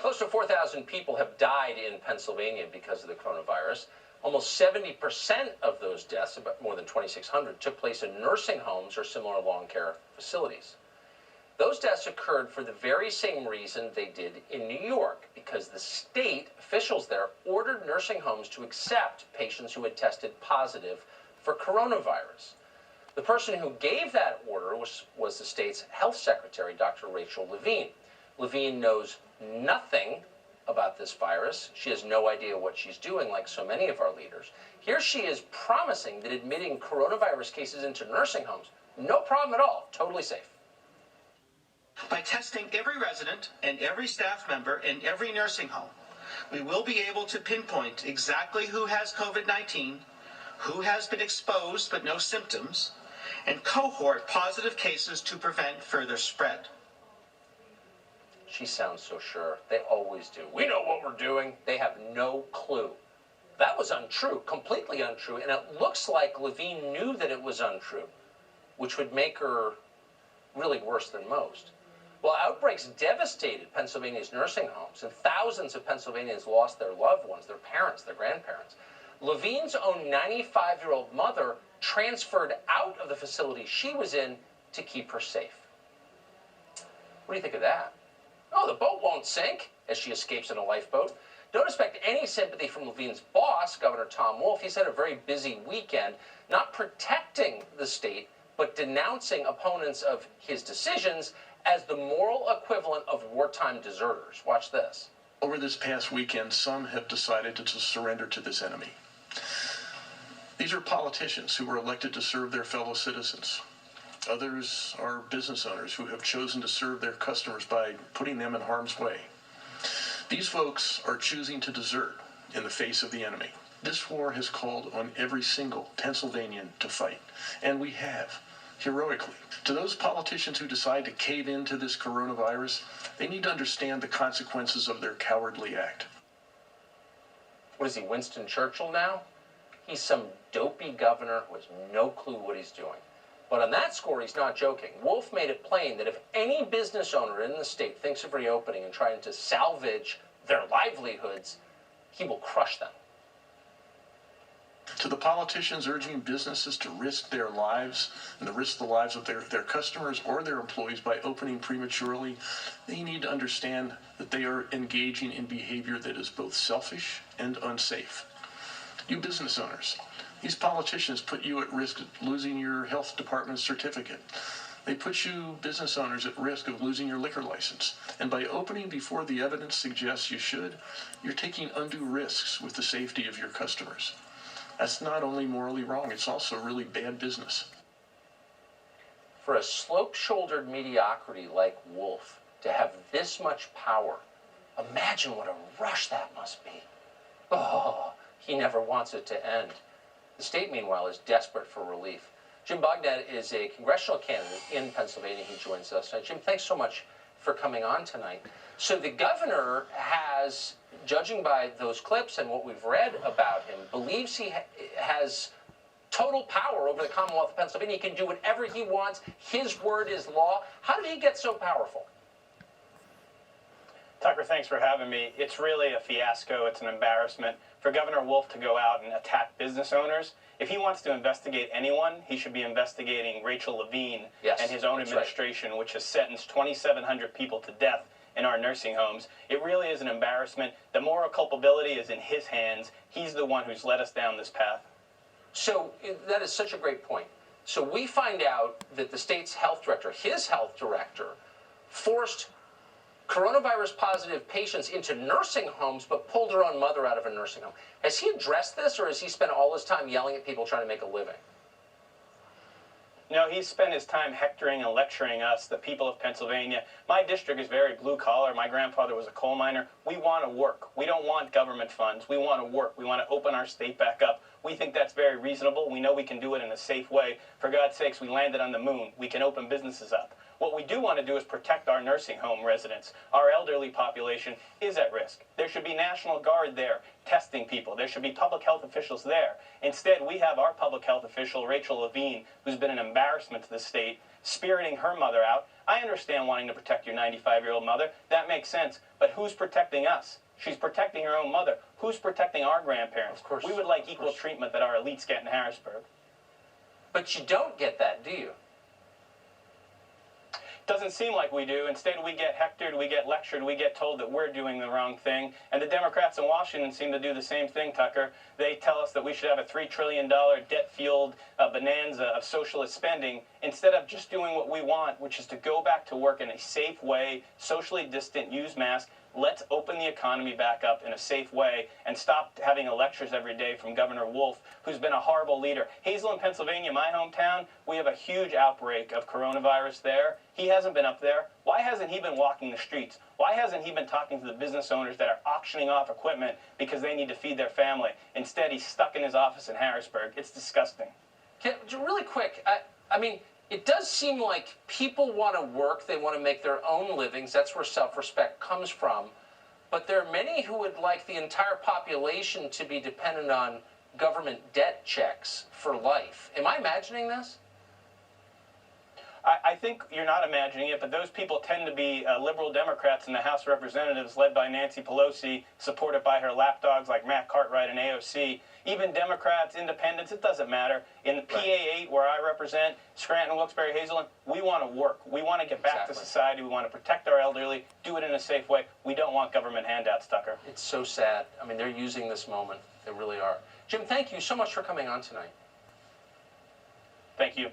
Close to 4,000 people have died in Pennsylvania because of the coronavirus. Almost 70% of those deaths, about more than 2,600, took place in nursing homes or similar long care facilities. Those deaths occurred for the very same reason they did in New York, because the state officials there ordered nursing homes to accept patients who had tested positive for coronavirus. The person who gave that order was the state's health secretary, Dr. Rachel Levine. Levine knows nothing about this virus. She has no idea what she's doing, like so many of our leaders. Here she is promising that admitting coronavirus cases into nursing homes, no problem at all, totally safe. By testing every resident and every staff member in every nursing home, we will be able to pinpoint exactly who has COVID-19, who has been exposed but no symptoms, and cohort positive cases to prevent further spread. She sounds so sure. They always do. We know what we're doing. They have no clue. That was untrue, completely untrue, and it looks like Levine knew that it was untrue, which would make her really worse than most. Well, outbreaks devastated Pennsylvania's nursing homes, and thousands of Pennsylvanians lost their loved ones, their parents, their grandparents. Levine's own 95-year-old mother transferred out of the facility she was in to keep her safe. What do you think of that? Oh, the boat won't sink as she escapes in a lifeboat. Don't expect any sympathy from Levine's boss, Governor Tom Wolf. He's had a very busy weekend, not protecting the state, but denouncing opponents of his decisions as the moral equivalent of wartime deserters. Watch this. Over this past weekend, some have decided to surrender to this enemy. These are politicians who were elected to serve their fellow citizens. Others are business owners who have chosen to serve their customers by putting them in harm's way. These folks are choosing to desert in the face of the enemy. This war has called on every single Pennsylvanian to fight, and we have, heroically. To those politicians who decide to cave into this coronavirus, they need to understand the consequences of their cowardly act. What is he, Winston Churchill now? He's some dopey governor who has no clue what he's doing. But on that score, he's not joking. Wolf made it plain that if any business owner in the state thinks of reopening and trying to salvage their livelihoods, he will crush them. To the politicians urging businesses to risk their lives and to risk the lives of their customers or their employees by opening prematurely, they need to understand that they are engaging in behavior that is both selfish and unsafe. You business owners, these politicians put you at risk of losing your health department certificate. They put you business owners at risk of losing your liquor license. And by opening before the evidence suggests you should, you're taking undue risks with the safety of your customers. That's not only morally wrong, it's also really bad business. For a slope-shouldered mediocrity like Wolf to have this much power, imagine what a rush that must be. Oh, he never wants it to end. The state, meanwhile, is desperate for relief. Jim Bognet is a congressional candidate in Pennsylvania. He joins us. Jim, thanks so much for coming on tonight. So the governor has, judging by those clips and what we've read about him, believes he has total power over the Commonwealth of Pennsylvania. He can do whatever he wants. His word is law. How did he get so powerful? Tucker, thanks for having me. It's really a fiasco. It's an embarrassment for Governor Wolf to go out and attack business owners. If he wants to investigate anyone, he should be investigating Rachel Levine and his own administration, which has sentenced 2,700 people to death in our nursing homes. It really is an embarrassment. The moral culpability is in his hands. He's the one who's led us down this path. So that is such a great point. So we find out that the state's health director, his health director, forced coronavirus positive patients into nursing homes, but pulled her own mother out of a nursing home. Has he addressed this, or has he spent all his time yelling at people trying to make a living? No, he's spent his time hectoring and lecturing us, the people of Pennsylvania. My district is very blue collar. My grandfather was a coal miner. We want to work. We don't want government funds. We want to work. We want to open our state back up. We think that's very reasonable. We know we can do it in a safe way. For God's sakes, we landed on the moon. We can open businesses up. What we do want to do is protect our nursing home residents. Our elderly population is at risk. There should be National Guard there testing people. There should be public health officials there. Instead, we have our public health official, Rachel Levine, who's been an embarrassment to the state, spiriting her mother out. I understand wanting to protect your 95-year-old mother. That makes sense. But who's protecting us? She's protecting her own mother. Who's protecting our grandparents? Of course. We would like equal treatment that our elites get in Harrisburg. But you don't get that, do you? Doesn't seem like we do. Instead, we get hectored, we get lectured, we get told that we're doing the wrong thing. And the Democrats in Washington seem to do the same thing, Tucker. They tell us that we should have a $3 trillion debt-fueled bonanza of socialist spending instead of just doing what we want, which is to go back to work in a safe way, socially distant, use masks. Let's open the economy back up in a safe way and stop having lectures every day from Governor Wolf, who's been a horrible leader. Hazelland, Pennsylvania, my hometown, we have a huge outbreak of coronavirus there. He hasn't been up there. Why hasn't he been walking the streets? Why hasn't he been talking to the business owners that are auctioning off equipment because they need to feed their family? Instead, he's stuck in his office in Harrisburg. It's disgusting. Really quick, I mean, it does seem like people want to work, they want to make their own livings, that's where self-respect comes from. But there are many who would like the entire population to be dependent on government debt checks for life. Am I imagining this? I think you're not imagining it, but those people tend to be liberal Democrats in the House of Representatives led by Nancy Pelosi, supported by her lapdogs like Matt Cartwright and AOC. Even Democrats, independents, it doesn't matter. In the PA8, where I represent, Scranton, Wilkes-Barre, Hazelland, we want to work. We want to get back to society. We want to protect our elderly, do it in a safe way. We don't want government handouts, Tucker. It's so sad. I mean, they're using this moment. They really are. Jim, thank you so much for coming on tonight. Thank you.